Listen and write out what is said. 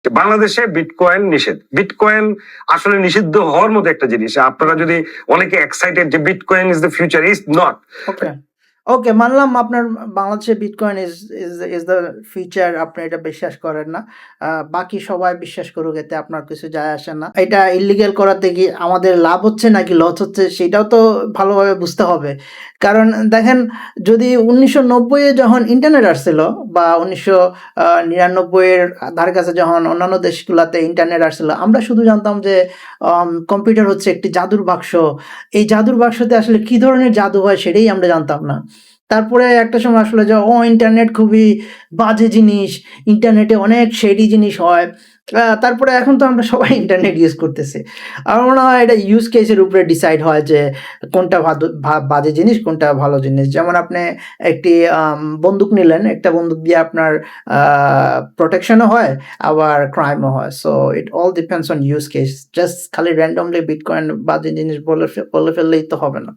বাংলাদেশে বিটকয়েন নিষেধ। বিটকয়েন আসলে নিষিদ্ধ হওয়ার মতো একটা জিনিস। আপনারা যদি অনেকে এক্সাইটেড যে bitcoin is the future, is not. Okay okay মানলাম আপনার বাংলাদেশে bitcoin is is is the future, আপনি এটা বিশ্বাস করেন না। বাকি সবাই বিশ্বাস করুক, এতে আপনার কিছু যায় আসে না। এটা ইল্লিগেল করাতে কি আমাদের লাভ হচ্ছে নাকি লস হচ্ছে সেটাও তো ভালোভাবে বুঝতে হবে। কারণ দেখেন, যদি 1990 এ যখন ইন্টারনেট আসছিল বা 1999 এর ধারে কাছে যখন অন্যান্য দেশগুলোতে ইন্টারনেট আসছিল, আমরা শুধু জানতাম যে কম্পিউটার হচ্ছে একটি জাদুর বাক্স। এই জাদুর বাক্সতে আসলে কি ধরনের জাদু হয় সেটাই আমরা জানতাম না। তারপরে একটা সময় আসলে যে ইন্টারনেট খুবই বাজে জিনিস, ইন্টারনেটে অনেক শেডি জিনিস হয়। তারপরে এখন তো আমরা সবাই ইন্টারনেট ইউজ করতেছি। আমার মনে হয় এটা ইউজ কেসের উপরে ডিসাইড হয় যে কোনটা বাজে জিনিস, কোনটা ভালো জিনিস। যেমন আপনি একটি বন্দুক নিলেন, একটা বন্দুক দিয়ে আপনার প্রোটেকশনও হয়, আবার ক্রাইমও হয়। So it all depends on use case. Just খালি র্যান্ডমলি বিটকয়েন বাজে জিনিস বলে ফেললেই তো হবে না।